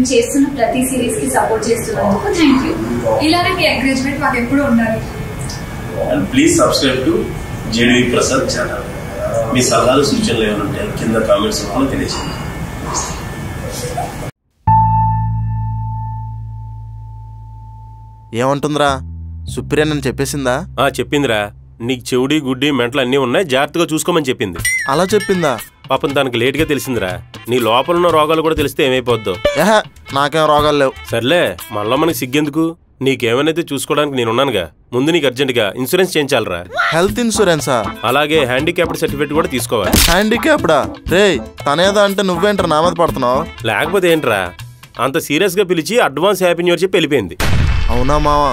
మేము చేస్తున్న ప్రతి సిరీస్ కి సపోర్ట్ చేస్తున్నందుకు థ్యాంక్ యూ. ఇలానే మీ ఎంకరేజ్మెంట్ మాకు ఎప్పుడు ఉండాలి. Please subscribe to JD Prasad channel. మీ సలహాలు సూచనలు ఏమైనా ఉంటే కింద కామెంట్స్ రూపంలో తెలియజేయండి. ఏమంటుందిరా సుప్రియ నన్ను చెప్పేసిందా? చెప్పిందిరా. నీకు చెవుడి గుడ్డి మెంటలు అన్నీ ఉన్నాయి, జాగ్రత్తగా చూసుకోమని చెప్పింది. అలా చెప్పిందా? పాపం తనకు లేట్ గా తెలిసిందిరా. నీ లోపల ఉన్న రోగాలు కూడా తెలిస్తే ఏమైపోద్దో. నాకేం రోగాలు లేవు. సర్లే, మళ్ళా మనకి సిగ్గెందుకు? నీకేమైనా చూసుకోవడానికి నేనున్నానుగా. ముందు నీకు అర్జెంట్ గా ఇన్సూరెన్స్ చేయించాలరా. హెల్త్ ఇన్సూరెన్సా? అలాగే హ్యాండిక్యాప్డ్ సర్టిఫికేట్ కూడా తీసుకోవాలి. హ్యాండిక్యాప్డా? రే తనేదా అంటే నువ్వేంట్రా నా మీద పడుతున్నావు? లేకపోతే ఏంట్రా, అంత సీరియస్ గా పిలిచి అడ్వాన్స్ హ్యాపీ న్యూ ఇయర్ చెప్పి వెళ్ళిపోయింది. అవునా మావా?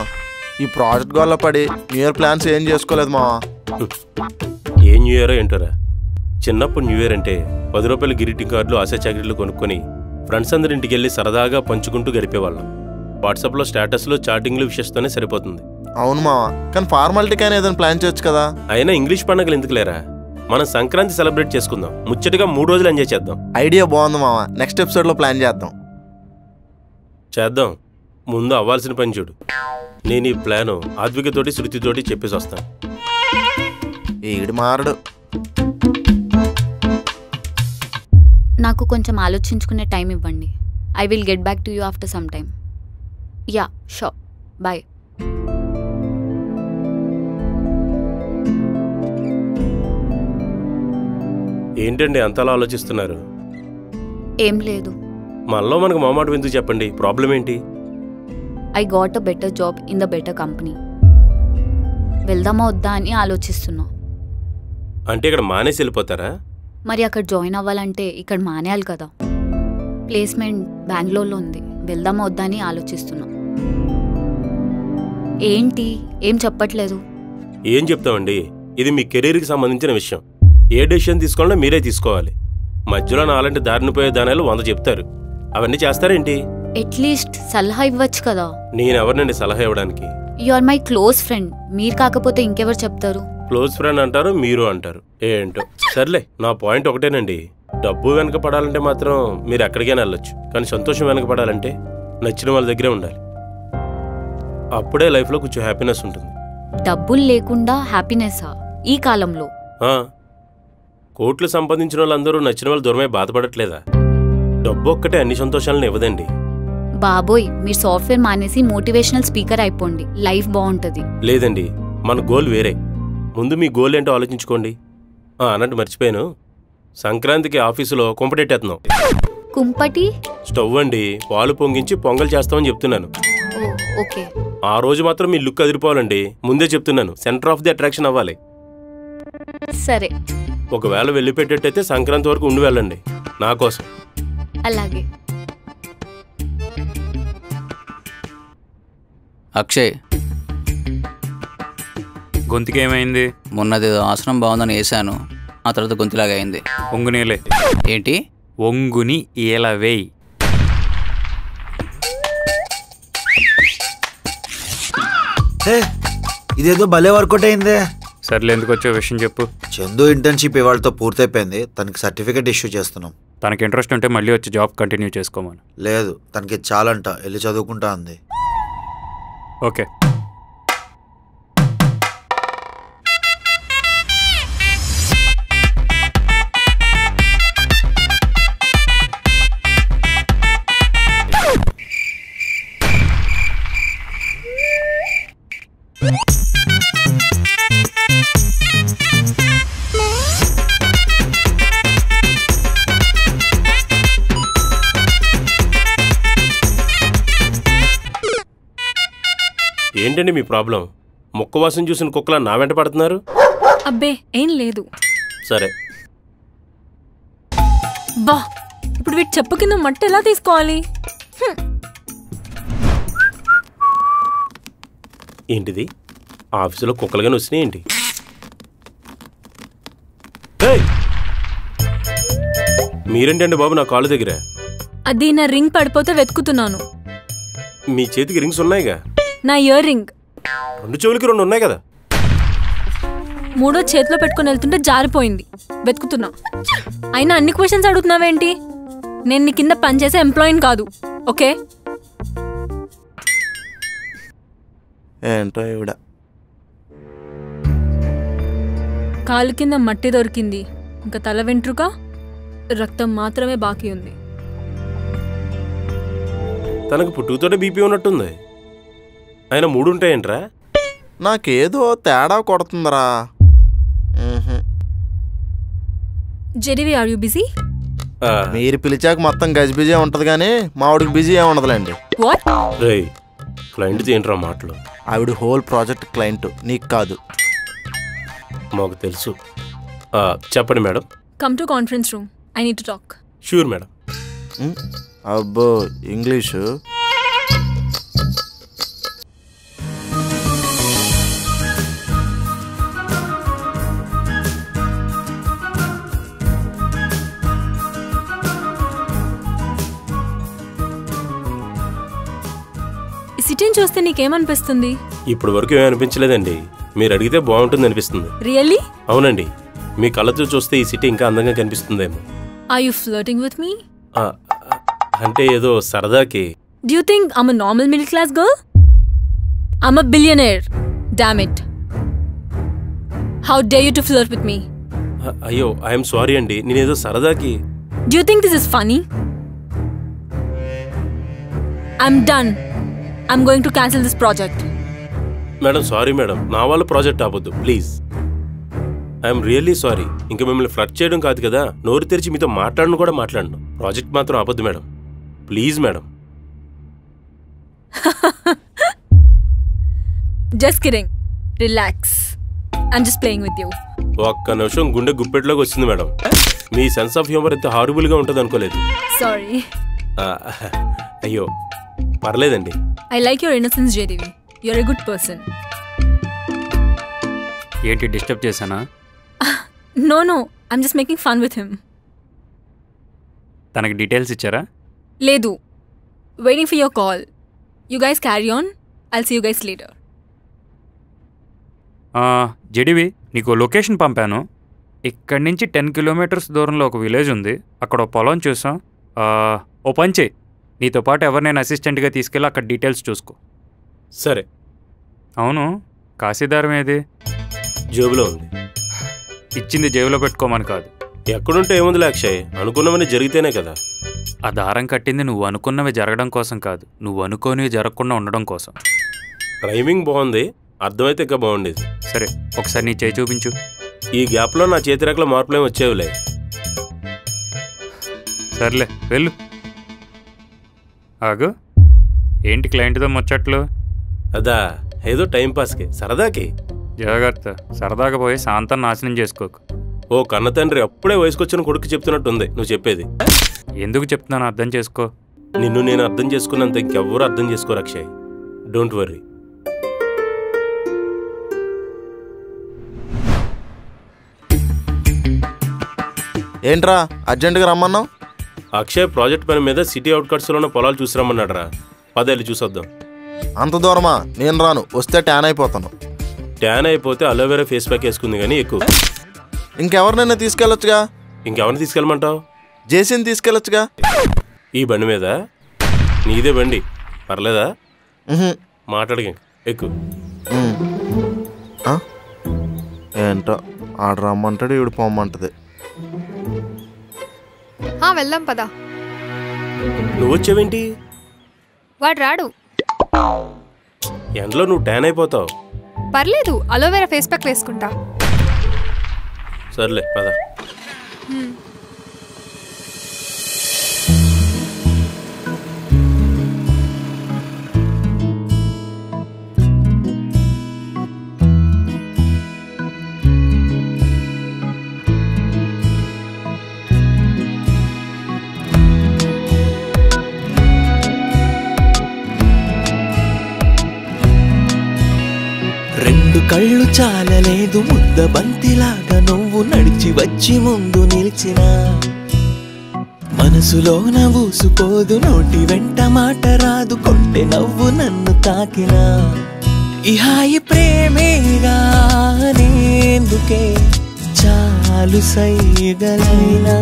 ఈ ప్రాజెక్ట్ గోల్లో పడి న్యూ ఇయర్ ప్లాన్స్ ఏం చేసుకోలేదు మావా. ఏ న్యూ ఇయర్ ఏంటోరా. చిన్నప్పుడు న్యూ ఇయర్ అంటే 10 రూపాయల గ్రీటింగ్ కార్డులు, ఆశా చాక్లెట్లు కొనుక్కొని ఫ్రెండ్స్ అందరి ఇంటికి వెళ్ళి సరదాగా పంచుకుంటూ గడిపేవాళ్ళం. వాట్సాప్లో స్టేటస్లో చాటింగ్లు విషయస్తోనే సరిపోతుంది. అవును మావా, కానీ ఫార్మాలిటీకైనా ఏదైనా ప్లాన్ చేయొచ్చు కదా. అయినా ఇంగ్లీష్ పండుగలు ఎందుకు లేరా? మనం సంక్రాంతి సెలబ్రేట్ చేసుకుందాం. ముచ్చటగా 3 రోజులు ఎంజాయ్ చేద్దాం. ఐడియా బాగుంది మావా. నెక్స్ట్ ఎపిసోడ్లో ప్లాన్ చేద్దాం. ముందు అవ్వాల్సిన పని చూడు. నేను ఈ ప్లాను ఆద్వికతోటి శృతితోటి చెప్పేసి వస్తాను. ఈడు మారడు. నాకు కొంచెం ఆలోచించుకునే టైం ఇవ్వండి. I will get back to you after some time. Yeah sure, bye. ఏంటండి అంతలా ఆలోచిస్తున్నారు? ఏం లేదు. మనలో మనకు మొహమాటం ఎందుకు చెప్పండి? ప్రాబ్లం ఏంటి? I got a better job in the better company. వెళ్దామా వద్దా అని ఆలోచిస్తున్నా. అంటే ఇక్కడ మానేసి వెళ్ళిపోతారా? మరి అక్కడ జాయిన్ అవ్వాలంటే ఇక్కడ మానేయాలి కదా. ప్లేస్మెంట్ బెంగళూరులో ఉంది. వెళ్దామా వద్దా అని ఆలోచిస్తున్నా. ఏంటి ఏం చెప్పట్లేదు? ఏం చెప్తామండి, ఇది మీ కెరీర్కి సంబంధించిన విషయం. ఏ డెసిషన్ తీసుకోవాలో మీరే తీసుకోవాలి. మధ్యలో నాలంటి దారిని పోయే దానాలు 100 చెప్తారు. అవన్నీ చేస్తారేంటి? అట్లీస్ట్ సలహా ఇవ్వచ్చు కదా. నేనెవరినండి సలహా ఇవ్వడానికి? You are my close friend. మీరు కాకపోతే ఇంకెవరు చెప్తారు? క్లోజ్ ఫ్రెండ్ అంటారు, మీరు అంటారు. ఏంటో సర్లే, నా పాయింట్ ఒకటేనండి. డబ్బు వెనక పడాలంటే మాత్రం మీరు ఎక్కడికైనా వెళ్ళొచ్చు, కానీ సంతోషం వెనక పడాలంటే నచ్చిన వాళ్ళ దగ్గరే ఉండాలి. అప్పుడే లైఫ్లో కొంచెం హ్యాపీనెస్ ఉంటుంది. డబ్బులు లేకుండా హ్యాపీనెస్సా ఈ కాలంలో? కోట్లు సంపాదించిన వాళ్ళందరూ నచ్చిన వాళ్ళు దూరమే బాధపడట్లేదా? డబ్బు ఒక్కటే అన్ని సంతోషాలను ఇవ్వదండి. బాబోయ్, మీరు సాఫ్ట్వేర్ మానేసి మోటివేషనల్ స్పీకర్ అయిపోండి, లైఫ్ బాగుంటుంది. లేదండి, మన గోల్ వేరే. ముందు మీ గోల్ ఏంటో ఆలోచించుకోండి. అన్నట్టు మర్చిపోయాను, సంక్రాంతికి ఆఫీసులో కుంపటెట్టేస్తున్నాం. కుంపటి? స్టవ్ అండి. పాలు పొంగించి పొంగల్ చేస్తామని చెప్తున్నాను. ఓకే. ఆ రోజు మాత్రం మీ లుక్ అదిరిపోవాలండి. ముందే చెప్తున్నాను, సెంటర్ ఆఫ్ ది అట్రాక్షన్ అవ్వాలి. సరే. ఒకవేళ వెళ్ళిపెట్టేట్టయితే సంక్రాంతి వరకు ఉండి వెళ్ళండి నా కోసం. అలాగే. అక్షయ్, గొంతుకేమైంది? మొన్నది ఆసనం బాగుందని వేసాను, ఆ తర్వాత గొంతులాగా అయింది. ఒంగునీలే. ఏంటి? ఒంగుని ఇలా వేయి. ఇదేదో భలే వర్కౌట్ అయిందే. సర్లే, ఎందుకు వచ్చే విషయం చెప్పు. చందు ఇంటర్న్షిప్ ఇవాళతో పూర్తయిపోయింది. తనకి సర్టిఫికేట్ ఇష్యూ చేస్తున్నాం. తనకి ఇంట్రెస్ట్ ఉంటే మళ్ళీ వచ్చి జాబ్ కంటిన్యూ చేసుకోమని. లేదు, తనకి చాలంట, వెళ్ళి చదువుకుంటా అంది. ఓకే. ఏంటండి మీ ప్రాబ్లం? ముక్కవాసం చూసిన కుక్కలా నా వెంట పడుతున్నారు? అబ్బే ఏం లేదు. సరే. బా, ఇప్పుడు వీటి చెప్పు కింద మట్టి ఎలా తీసుకోవాలి? ఏంటిది? ఆఫీసులో కుక్కలుగానే వచ్చినాయి ఏంటి? మీరేంటండి బాబు నా కాళ్ళు దగ్గర? అది నా రింగ్ పడిపోతే వెతుకుతున్నాను. మీ చేతికి రింగ్స్ ఉన్నాయిగా? నా ఇయర్ రింగ్. 2 చెవులకి 2 ఉన్నాయి కదా? 3వ చేతిలో పెట్టుకుని వెళ్తుంటే జారిపోయింది, వెతుకుతున్నా. అయినా అన్ని క్వశ్చన్స్ అడుగుతున్నావేంటి? నేను నీ కింద పనిచేసే ఎంప్లాయీని కాదు. ఓకే ఏంటో ఇవిడ. కాలు కింద మట్టి దొరికింది, ఇంకా తల వెంట్రుక రక్తం మాత్రమే బాకీ ఉంది. తనకు పుట్టుకతోనే బీపీ ఉన్నట్టుంది. ఆయన 3 ఉంటాయంట్రా? నాకేదో తేడా కొడుతుందిరా. జెడివి ఆర్ యూ బిజీ? మీరు పిలిచాక మొత్తం గజిబిజీ ఉంటుంది కానీ మా ఆవిడకి బిజీ ఏమి ఉండదులేండి. వాట్? రేయ్, క్లయింట్ ఏంట్రా మాటలు? ఆవిడ హోల్ ప్రాజెక్ట్ క్లయింట్, నీకు కాదు. మాకు తెలుసు. చెప్పండి madam. Come to conference room, I need to talk. Sure madam. అబ్బో ఇంగ్లీషు. ఈ సిటీని చూస్తే నీకేమనిపిస్తుంది? ఇప్పుడు వరకు ఏమీ అనిపించలేదండి. మీరు అడిగితే బాగుంటుంది అనిపిస్తుంది. రియల్లీ? అవునండి, మీ కళ్ళతో చూస్తే ఈ సిటీ ఇంకా అందంగా కనిపిస్తుందేమో. Are you flirting with me? అంటే ఏదో సరదాకి. Do you think I'm a normal middle class girl? I'm a billionaire. Damn it. How dare you to flirt with me? అయ్యో, ఐఎమ్ సారీ అండి, నేనేదో సరదాకి. Do you think this is funny? I'm done. I'm going to cancel this project. Madam sorry madam, నా వాళ్ళ project ఆపొద్దు please. I'm really sorry. ఇంకా మిమ్మల్ని flirt చేయడం కాదు కదా, నోరు తెరిచి మీతో మాట్లాడను కూడా మాట్లాడను. ప్రాజెక్ట్ మాత్రం ఆపొద్దు madam, please madam. Just kidding. Relax. I'm just playing with you. ఒక్క నిమిషం గుండె గుప్పెట్లోకి వచ్చింది madam. Me sense of humour ఎంత హారబుల్గా ఉంటుంది అనుకోలేదు. Sorry. అయ్యో పర్లేదండి. I like your innocence, JDV. You're a good person. ఏంటి డిస్టర్బ్ చేశానా? No. I'm just making fun with him. తనకి డీటెయిల్స్ ఇచ్చారా? Ledu. Waiting for your call. You guys carry on. I'll see you guys later. జెడివి, నీకు location పంపాను. ఇక్కడి నుంచి 10 kilometres దూరంలో ఒక విలేజ్ ఉంది. అక్కడ ఒక పొలం చూసాం. ఓ పని చేయి, నీతో పాటు ఎవరినైనా అసిస్టెంట్గా తీసుకెళ్ళి అక్కడ డీటెయిల్స్ చూసుకో. సరే. అవును, కాశీదారం ఏది? జేబులో ఉంది. ఇచ్చింది జేబులో పెట్టుకోమని కాదు. ఎక్కడుంటే ఏముంది అక్షయ్, అనుకున్నవని జరిగితేనే కదా. ఆ దారం కట్టింది నువ్వు అనుకున్నవి జరగడం కోసం కాదు, నువ్వు అనుకోనివి జరగకుండా ఉండడం కోసం. రైమింగ్ బాగుంది, అర్థమైతే ఇంకా బాగుండేది. సరే, ఒకసారి నీ చేయి చూపించు. ఈ గ్యాప్లో నా చేతిరేఖల మార్పులేం వచ్చేవిలే. సర్లే వెళ్ళు. ఆగు, ఏంటి క్లయింట్తో ముచ్చట్లు? అదా ఏదో టైంపాస్కి సరదాకి. జాగ్రత్త, సరదాగా పోయి శాంతం నాశనం చేసుకోకు. ఓ కన్న తండ్రి అప్పుడే వయసుకొచ్చిన కొడుకు చెప్తున్నట్టుంది నువ్వు చెప్పేది. ఎందుకు చెప్తున్నాను అర్థం చేసుకో. నిన్ను నేను అర్థం చేసుకున్నంత ఇంకెవ్వరూ అర్థం చేసుకోరు అక్షయ్. Don't worry. ఏంట్రా అర్జెంటుగా రమ్మన్నావు? అక్షయ్ ప్రాజెక్ట్ పని మీద సిటీ అవుట్కట్స్లో ఉన్న పొలాలు చూసి రమ్మన్నాడు రా. 10 ఏళ్ళు చూసొద్దాం. అంత దూరమా? నేను రాను, వస్తే ట్యాన్ అయిపోతాను. ట్యాన్ అయిపోతే అలోవెరా ఫేస్ ప్యాక్ వేసుకుంది కానీ ఎక్కువ. ఇంకెవరినైనా తీసుకెళ్ళొచ్చుగా. ఇంకెవరిని తీసుకెళ్ళమంటావు? జేసీని తీసుకెళ్ళొచ్చుగా. ఈ బండి మీద? నీదే బండి, పర్లేదా? మాట్లాడక ఎక్కువ. ఏంటో ఆడ రమ్మంటాడు, ఈవిడ పొమ్మంటది. వెళ్దాం పదా. నువ్వు వచ్చావేంటి? వాడు రాడు. ఎండలో నువ్వు ట్యాన్ అయిపోతావు. పర్లేదు, అలోవెరా ఫేస్ ప్యాక్ వేసుకుంటా. సర్లే పద. కళ్ళు చాలలేదు ముద్ద బంతిలాగా నువ్వు నడిచి వచ్చి ముందు నిలిచిన మనసులో నవ్వుసుకోదు నోటి వెంట మాట రాదు కొంటె నవ్వు నన్ను తాకిన ఈ హాయి ప్రేమేగా నేందుకే చాలు సైగలైనా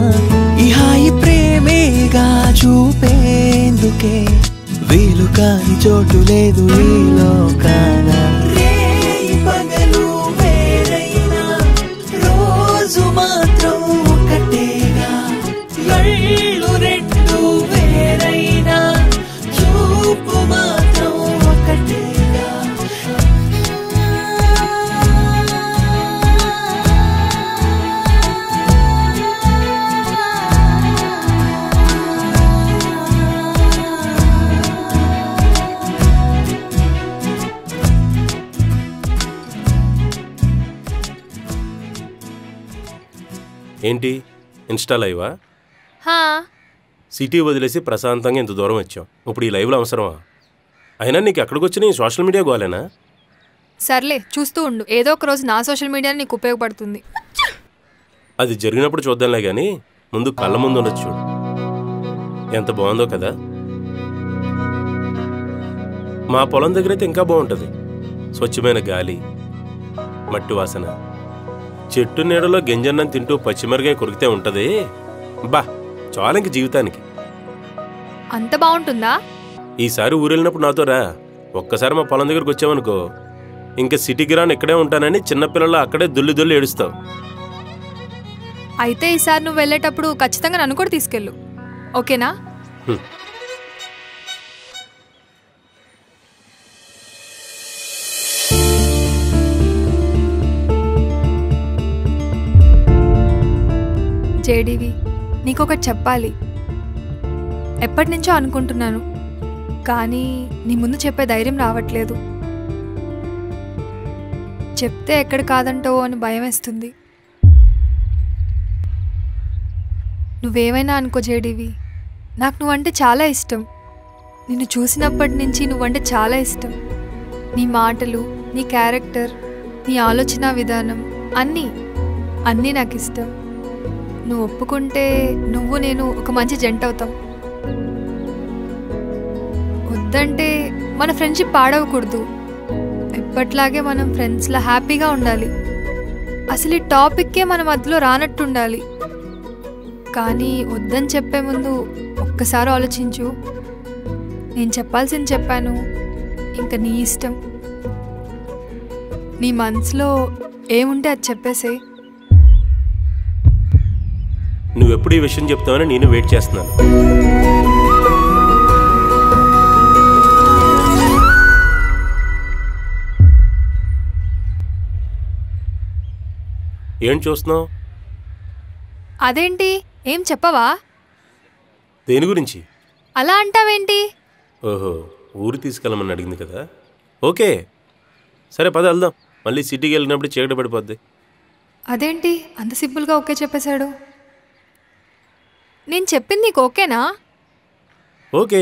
ఈ హాయి ప్రేమ ప్రేమేగా చూపేందుకే వీలు కాని చోటు లేదు ఈ లోకాన. రేయి పగలు వేరైనా రోజు మాత్రం ఒకటేగా, కళ్ళు రెండు వేరైనా చూపు మాత్రం ఒకటేగా. ఏంటి ఇన్స్టా లైవా? హా, సిటీ వదిలేసి ప్రశాంతంగా ఇంత దూరం వచ్చాం. ఇప్పుడు ఈ లైవ్లో అవసరమా? అయినా నీకు ఎక్కడికి వచ్చిన ఈ సోషల్ మీడియా గోలేనా? సర్లే చూస్తూ ఉండు, ఏదో ఒక రోజు నా సోషల్ మీడియా నీకు ఉపయోగపడుతుంది. అది జరిగినప్పుడు చూద్దాంలే కానీ ముందు కళ్ళ ముందు ఉండొచ్చు చూడు. ఎంత బాగుందో కదా. మా పొలం దగ్గర అయితే ఇంకా బాగుంటుంది. స్వచ్ఛమైన గాలి, మట్టి వాసన, చెట్టు నీడలో గింజన్నం తింటూ పచ్చిమిరకాయ కొరికితే ఉంటుంది. బా చాలా ఇంక జీవితానికి. అంత బాగుంటుందా? ఈసారి ఊరెళ్ళినప్పుడు నాతో రా. ఒక్కసారి మా పొలం దగ్గరకు వచ్చావనుకో ఇంకా సిటీకి రాను ఇక్కడే ఉంటానని చిన్నపిల్లలు అక్కడే దుల్లి దుల్లి ఏడుస్తావు. అయితే ఈసారి నువ్వు వెళ్ళేటప్పుడు ఖచ్చితంగా నన్ను కూడా తీసుకెళ్ళు, ఓకేనా? జేడీవి, నీకొకటి చెప్పాలి. ఎప్పటి నుంచో అనుకుంటున్నాను, కానీ నీ ముందు చెప్పే ధైర్యం రావట్లేదు. చెప్తే ఎక్కడ కాదంటావో అని భయం వేస్తుంది. నువ్వేమైనా అనుకో జేడీవి, నాకు నువ్వంటే చాలా ఇష్టం. నిన్ను చూసినప్పటి నుంచి నువ్వంటే చాలా ఇష్టం. నీ మాటలు, నీ క్యారెక్టర్, నీ ఆలోచన విధానం అన్నీ నాకు ఇష్టం. నువ్వు ఒప్పుకుంటే నువ్వు నేను ఒక మంచి జంట అవుతాం. వద్దంటే మన ఫ్రెండ్షిప్ పాడవకూడదు. ఎప్పట్లాగే మనం ఫ్రెండ్స్లా హ్యాపీగా ఉండాలి. అసలు ఈ టాపిక్కే మన మధ్యలో రానట్టుండాలి. కానీ వద్దని చెప్పే ముందు ఒక్కసారి ఆలోచించు. నేను చెప్పాల్సింది చెప్పాను, ఇంకా నీ ఇష్టం. నీ మనసులో ఏముంటే అది చెప్పేసే. నువ్వెప్పుడు ఈ విషయం చెప్తావని నేను వెయిట్ చేస్తున్నాను. ఏం చూస్తున్నావు? అదేంటి, ఏం చెప్పవా? దేని గురించి? అలా అంటావేంటి? ఓహో, ఊరు తీసుకెళ్ళమని అడిగింది కదా. ఓకే సరే పద వెళ్దాం. మళ్ళీ సిటీకి వెళ్ళినప్పుడు చీకటి పడిపోద్ది. అదేంటి అంత సింపుల్గా ఓకే చెప్పేశాడు? నేను చెప్పింది నీకు ఓకేనా? ఓకే,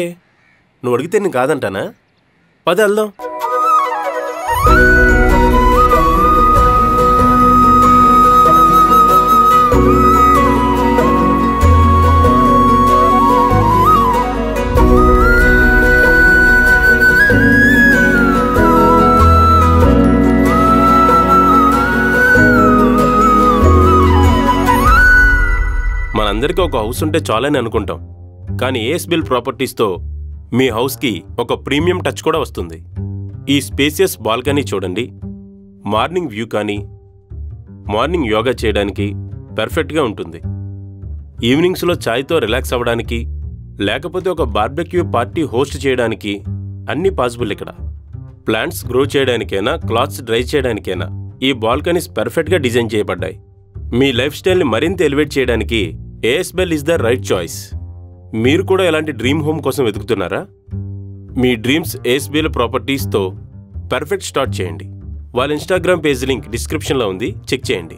నువ్వు అడిగితే నేను కాదంటానా? పద వెళ్దాం. మనందరికీ ఒక హౌస్ ఉంటే చాలని అనుకుంటాం, కానీ ఏఎస్బిఎల్ ప్రాపర్టీస్తో మీ హౌస్కి ఒక ప్రీమియం టచ్ కూడా వస్తుంది. ఈ స్పేసియస్ బాల్కనీ చూడండి. మార్నింగ్ వ్యూ కానీ మార్నింగ్ యోగా చేయడానికి పర్ఫెక్ట్గా ఉంటుంది. ఈవినింగ్స్లో ఛాయ్తో రిలాక్స్ అవ్వడానికి, లేకపోతే ఒక బార్బెక్యూ పార్టీ హోస్ట్ చేయడానికి అన్నీ పాసిబుల్ ఇక్కడ. ప్లాంట్స్ గ్రో చేయడానికైనా, క్లాత్స్ డ్రై చేయడానికైనా ఈ బాల్కనీస్ పర్ఫెక్ట్గా డిజైన్ చేయబడ్డాయి. మీ లైఫ్ స్టైల్ని మరింత ఎలివేట్ చేయడానికి ASBL is the right choice. మీరు కూడా ఇలాంటి డ్రీమ్ హోమ్ కోసం వెతుకుతున్నారా? మీ డ్రీమ్స్ ఏఎస్బిఎల్ ప్రాపర్టీస్తో పర్ఫెక్ట్ స్టార్ట్ చేయండి. వాళ్ళ ఇన్స్టాగ్రామ్ పేజ్ లింక్ డిస్క్రిప్షన్లో ఉంది, చెక్ చేయండి.